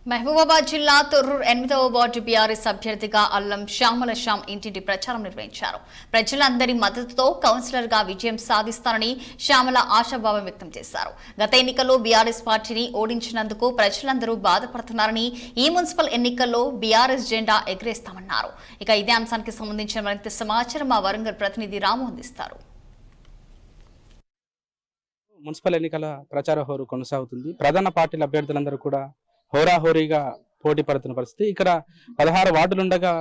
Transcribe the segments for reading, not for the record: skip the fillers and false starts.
మహబూబాబాద్ జిల్లా తొర్రూరు 8వ ward BRS అభ్యర్థిగా అల్లం శ్యామల శ్యామ్ ఇంటింటి ప్రచారం నిర్వహించారు. ప్రజలందరి మద్దతుతో కౌన్సిలర్ గా విజయం సాధిస్తారని శ్యామల ఆశాభావం వ్యక్తం చేశారు. గత ఎన్నికల్లో బీఆర్ఎస్ పార్టీని ఓడించినందుకు ప్రజలందరూ బాధపడుతున్నారని ఈ మున్సిపల్ ఎన్నికల్లో బీఆర్ఎస్ జెండా ఎగరేస్తామన్నారు. ఇక ఇదే అంశానికి సంబంధించిన మరింత సమాచారం మా వరంగల్ ప్రతినిధి రాము అందిస్తారు. మున్సిపల్ ఎన్నికల ప్రచార హోరు కొనసాగుతుంది. ప్రధాన పార్టీల అభ్యర్థులందరూ కూడా హోరాహోరీగా పోటీ పడుతున్న పరిస్థితి. ఇక్కడ 16 వార్డులుండగా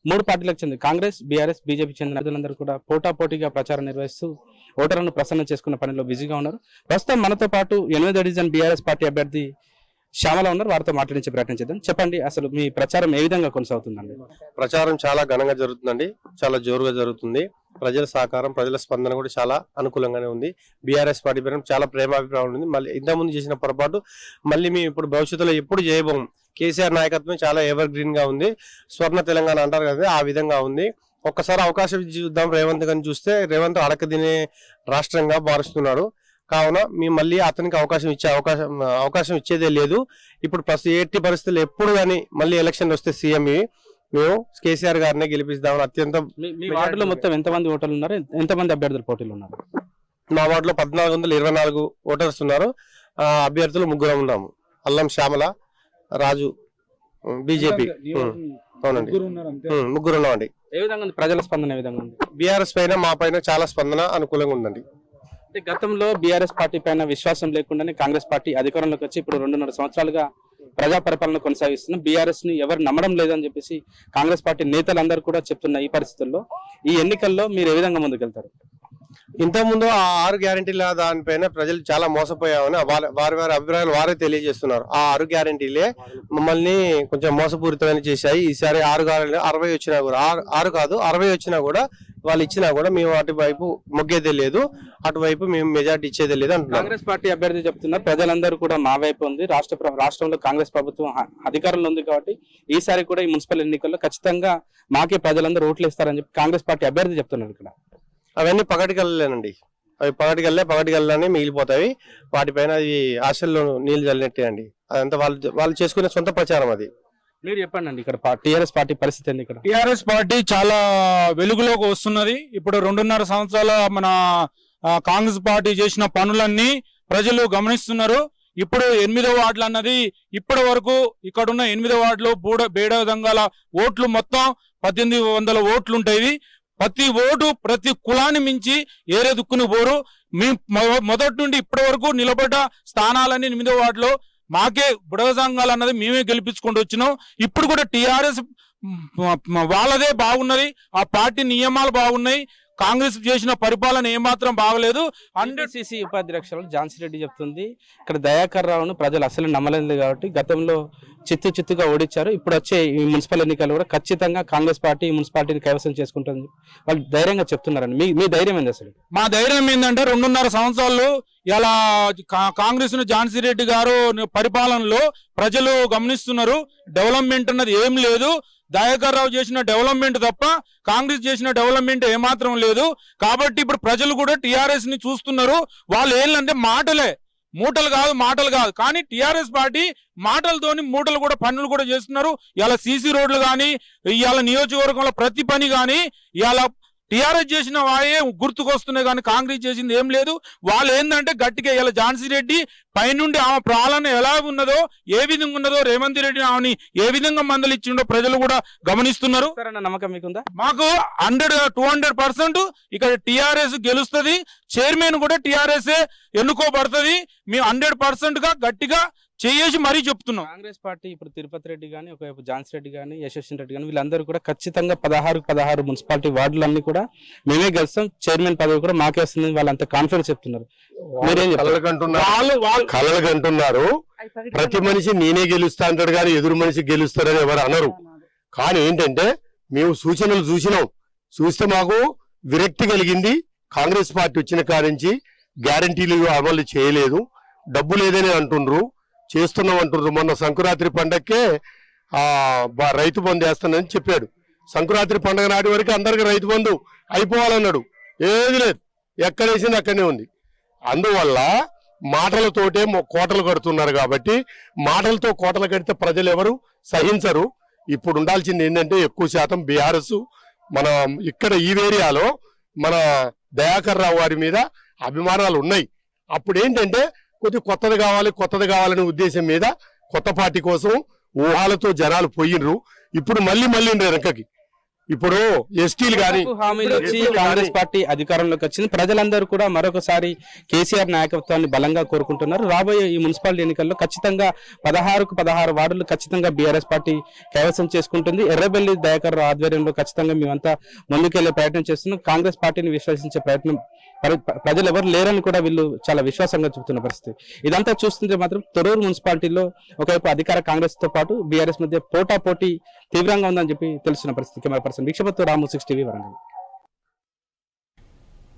3 పార్టీలకు చెందిన కాంగ్రెస్, బీఆర్ఎస్, బీజేపీ చెందిన అభ్యర్థులందరూ కూడా పోటాపోటీగా ప్రచారం నిర్వహిస్తూ ఓటర్లను ప్రసన్నం చేసుకున్న పనిలో బిజీగా ఉన్నారు. ప్రస్తుతం మనతో పాటు 8వ డివిజన్ బీఆర్ఎస్ పార్టీ అభ్యర్థి శ్యామల ఉన్నారు. వారితో మాట్లాడించే ప్రయత్నం చేద్దాం. చెప్పండి, అసలు మీ ప్రచారం ఏ విధంగా కొనసాగుతుందండి? ప్రచారం చాలా ఘనంగా జరుగుతుందండి, చాలా జోరుగా జరుగుతుంది. ప్రజల సహకారం, ప్రజల స్పందన కూడా చాలా అనుకూలంగానే ఉంది. బీఆర్ఎస్ పార్టీ పైన చాలా ప్రేమాభిప్రాయం ఉంది. మళ్ళీ ఇంతకుముందు చేసిన పొరపాటు మళ్ళీ మేము ఇప్పుడు భవిష్యత్తులో ఎప్పుడు చేయబోము. కేసీఆర్ నాయకత్వం చాలా ఎవర్ గ్రీన్ గా ఉంది. స్వర్ణ తెలంగాణ అంటారు కదా, ఆ విధంగా ఉంది. ఒక్కసారి అవకాశం చూద్దాం రేవంత్ గారిని చూస్తే, రేవంత్ అడకదినే రాష్ట్రంగా మారుస్తున్నాడు. కావున మేము మళ్ళీ అతనికి అవకాశం ఇచ్చేదే లేదు. ఇప్పుడు ఎట్టి పరిస్థితులు ఎప్పుడు కానీ మళ్ళీ ఎలక్షన్ వస్తే సీఎం మేము కేసీఆర్ గారిని గెలిపిస్తామని అత్యంత. మీ వార్డులో మొత్తం ఎంతమంది ఓటర్లు ఉన్నారు? ఎంతమంది అభ్యర్థులు పోటీలు ఉన్నారు? మా వార్డులో 1424 ఓటర్స్ ఉన్నారు. అభ్యర్థులు 3 ఉన్నాము. అల్లం శ్యామల, రాజు, బీజేపీ. అవునండి, 3 ఉన్నామండి. ఏ విధంగా ఉంది ప్రజల స్పందన? ఏ విధంగా ఉంది? బీఆర్ఎస్ పైన మా పైన చాలా స్పందన అనుకూలంగా ఉందండి. అంటే గతంలో బీఆర్ఎస్ పార్టీ పైన విశ్వాసం లేకుండానే కాంగ్రెస్ పార్టీ అధికారంలోకి వచ్చి ఇప్పుడు 2.5 సంవత్సరాలుగా ప్రజా పరిపాలన కొనసాగిస్తున్న బీఆర్ఎస్ ని ఎవరు నమ్మడం లేదని చెప్పేసి కాంగ్రెస్ పార్టీ నేతలందరూ కూడా చెప్తున్న ఈ పరిస్థితుల్లో ఈ ఎన్నికల్లో మీరు ఏ విధంగా ముందుకెళ్తారు? ఇంతకుముందు ఆ 6 గ్యారెంటీల దానిపైన ప్రజలు చాలా మోసపోయామని వారి అభిప్రాయాలు వారే తెలియజేస్తున్నారు. ఆ 6 గ్యారెంటీలే మమ్మల్ని కొంచెం మోసపూరితమైన చేశాయి. ఈసారి 60 వచ్చినా కూడా 6 కాదు 60 వచ్చినా కూడా వాళ్ళు ఇచ్చినా కూడా మేము అటువైపు మొగ్గేదే లేదు, అటువైపు మేము మెజార్టీ ఇచ్చేదే లేదు అంటున్నారు. కాంగ్రెస్ పార్టీ అభ్యర్థి చెప్తున్నారు ప్రజలందరూ కూడా మా వైపు ఉంది. రాష్ట్రంలో కాంగ్రెస్ ప్రభుత్వం అధికారంలో ఉంది కాబట్టి ఈసారి కూడా ఈ మున్సిపల్ ఎన్నికల్లో ఖచ్చితంగా మాకే ప్రజలందరూ ఓట్లు ఇస్తారని చెప్పి కాంగ్రెస్ పార్టీ అభ్యర్థి చెప్తున్నారు. ఇక్కడ అవన్నీ పగటికల్లేనండి, అవి పగటికల్లానే మిగిలిపోతాయి. వాటిపైన అవి ఆశల్లో నీళ్లు చల్లినట్టే అండి. అదంతా వాళ్ళు చేసుకునే సొంత ప్రచారం. అది మీరు చెప్పండి అండి, ఇక్కడ టీఆర్ఎస్ పార్టీ పరిస్థితి ఏంది? ఇక్కడ టీఆర్ఎస్ పార్టీ చాలా వెలుగులోకి వస్తున్నది. ఇప్పుడు 2.5 సంవత్సరాల మన కాంగ్రెస్ పార్టీ చేసిన పనులన్నీ ప్రజలు గమనిస్తున్నారు. ఇప్పుడు 8వ వార్డులు అన్నది ఇప్పటి వరకు ఇక్కడున్న 8వ వార్డులో బేడ దంగాల ఓట్లు మొత్తం 1800 ఓట్లు ఉంటాయి. ప్రతి ఓటు ప్రతి కులాన్ని మించి ఏరే దుక్కుని పోరు. మేము మొదటి నుండి ఇప్పటి వరకు నిలబడ్డ స్థానాలన్నీ 8వ వార్డులో మాకే బుడగ సంఘాలు అన్నది మేమే గెలిపించుకుంటూ వచ్చినాం. ఇప్పుడు కూడా టీఆర్ఎస్ వాళ్ళదే బాగున్నది, ఆ పార్టీ నియమాలు బాగున్నాయి. కాంగ్రెస్ చేసిన పరిపాలన ఏమాత్రం బాగలేదు. సిసి ఉపాధ్యక్షులు ఝాన్సీ రెడ్డి చెప్తుంది ఇక్కడ దయాకర్ రావును ప్రజలు అసలు నమ్మలేదు కాబట్టి గతంలో చిత్తుగా ఓడించారు. ఇప్పుడు వచ్చే ఈ మున్సిపల్ ఎన్నికలు కూడా ఖచ్చితంగా కాంగ్రెస్ పార్టీ ఈ మున్సిపాలిటీని కైవసం చేసుకుంటుంది వాళ్ళు ధైర్యంగా చెప్తున్నారని. మీ ధైర్యం ఏంది అసలు? మా ధైర్యం ఏంటంటే 2.5 సంవత్సరాలు ఇలా కాంగ్రెస్ ఝాన్సీ రెడ్డి గారు పరిపాలనలో ప్రజలు గమనిస్తున్నారు. డెవలప్మెంట్ అన్నది ఏం లేదు. దయాకర్ రావు చేసిన డెవలప్మెంట్ తప్ప కాంగ్రెస్ చేసిన డెవలప్మెంట్ ఏమాత్రం లేదు. కాబట్టి ఇప్పుడు ప్రజలు కూడా టీఆర్ఎస్ ని చూస్తున్నారు. వాళ్ళు ఏంటంటే మాటలు కాదు కానీ టీఆర్ఎస్ పార్టీ మాటలతోని మూటలు కూడా పనులు కూడా చేస్తున్నారు. ఇలా సీసీ రోడ్లు కానీ ఇవాళ నియోజకవర్గంలో ప్రతి పని కానీ ఇవాళ టీఆర్ఎస్ చేసిన వాయే గుర్తుకొస్తున్నాయి కానీ కాంగ్రెస్ చేసింది ఏం లేదు. వాళ్ళు ఏంటంటే గట్టిగా ఇలా ఝాన్సీ రెడ్డి పైనుండి ఆమె ప్రాణాలను ఎలా ఉన్నదో ఏ విధంగా ఉన్నదో రేవంత్ రెడ్డి ఆమెని ఏ విధంగా మందలు ఇచ్చిండో ప్రజలు కూడా గమనిస్తున్నారు. నమ్మకం మీకుందా? మాకు 200% ఇక్కడ టీఆర్ఎస్ గెలుస్తుంది. చైర్మన్ కూడా టీఆర్ఎస్ ఎన్నుకోబడుతుంది. మేము 100% గా గట్టిగా చేసి మరీ చెప్తున్నాం. కాంగ్రెస్ పార్టీ ఇప్పుడు తిరుపతి రెడ్డి గానీ, ఒకవైపు ఝాన్సీ రెడ్డి గానీ, యశస్వి రెడ్డి గానీ వీళ్ళందరూ కూడా ఖచ్చితంగా 16 మున్సిపాలిటీ వార్డులన్నీ కూడా మేమే గెలుస్తాం, చైర్మన్ పదవి కూడా మాకే వస్తుంది వాళ్ళంతా కాన్ఫిడెన్స్ చెప్తున్నారు. కలలుగంటున్నారు. ప్రతి మనిషి నేనే గెలుస్తా అంటాడు కానీ ఎదురు మనిషి గెలుస్తారని ఎవరు అనరు. కానీ ఏంటంటే మేము సూచనలు చూస్తే మాకు విరక్తి కలిగింది. కాంగ్రెస్ పార్టీ వచ్చిన కాడి నుంచి గ్యారంటీలు అమలు చేయలేదు, డబ్బు లేదని అంటుండ్రు, చేస్తున్నాం అంటున్నారు. మొన్న సంక్రాంతి పండగకే రైతు బంధు వేస్తానని చెప్పాడు. సంక్రాంతి పండుగ నాటి వరకు అందరికి రైతు బంధు అయిపోవాలన్నాడు. ఏది లేదు, ఎక్కడ వేసింది అక్కడనే ఉంది. అందువల్ల మాటలతోటే కోటలు కడుతున్నారు కాబట్టి మాటలతో కోటలు కడితే ప్రజలు ఎవరు సహించరు. ఇప్పుడు ఉండాల్సింది ఏంటంటే ఎక్కువ శాతం బీఆర్ఎస్ మన ఇక్కడ ఈ ఏరియాలో మన దయాకర్ రావు గారి మీద అభిమానాలు ఉన్నాయి. అప్పుడు ఏంటంటే కొత్తది కావాలనే ఉద్దేశం మీద కొత్త పార్టీ కోసం ఊహాలతో జనాలు పోయినరు. ఇప్పుడు మళ్ళీ వెనకకి ఇప్పుడు ఎస్టీలు కానీ హామీలు వచ్చి కాంగ్రెస్ పార్టీ అధికారంలోకి వచ్చింది. ప్రజలందరూ కూడా మరొకసారి కేసీఆర్ నాయకత్వాన్ని బలంగా కోరుకుంటున్నారు. రాబోయే ఈ మున్సిపాలిటీ ఎన్నికల్లో ఖచ్చితంగా 16 వార్డులు ఖచ్చితంగా బీఆర్ఎస్ పార్టీ కైవసం చేసుకుంటుంది. ఎర్రబెల్లి దయాకర్ ఆధ్వర్యంలో ఖచ్చితంగా మేమంతా ముందుకెళ్లే ప్రయత్నం చేస్తున్నాం. కాంగ్రెస్ పార్టీని విశ్వసించే ప్రయత్నం ప్రజలు ఎవరు లేరని కూడా వీళ్ళు చాలా విశ్వాసంగా చెబుతున్న పరిస్థితి. ఇదంతా చూస్తుంటే మాత్రం తొర్రూరు మున్సిపాలిటీలో ఒకవైపు అధికార కాంగ్రెస్ తో పాటు బీఆర్ఎస్ మధ్య పోటాపోటీ తీవ్రంగా ఉందని చెప్పి తెలుస్తున్న పరిస్థితి. కెమెరా పర్సన్ వీక్షపత్తు రాము 6 టీవీ వరంగల్.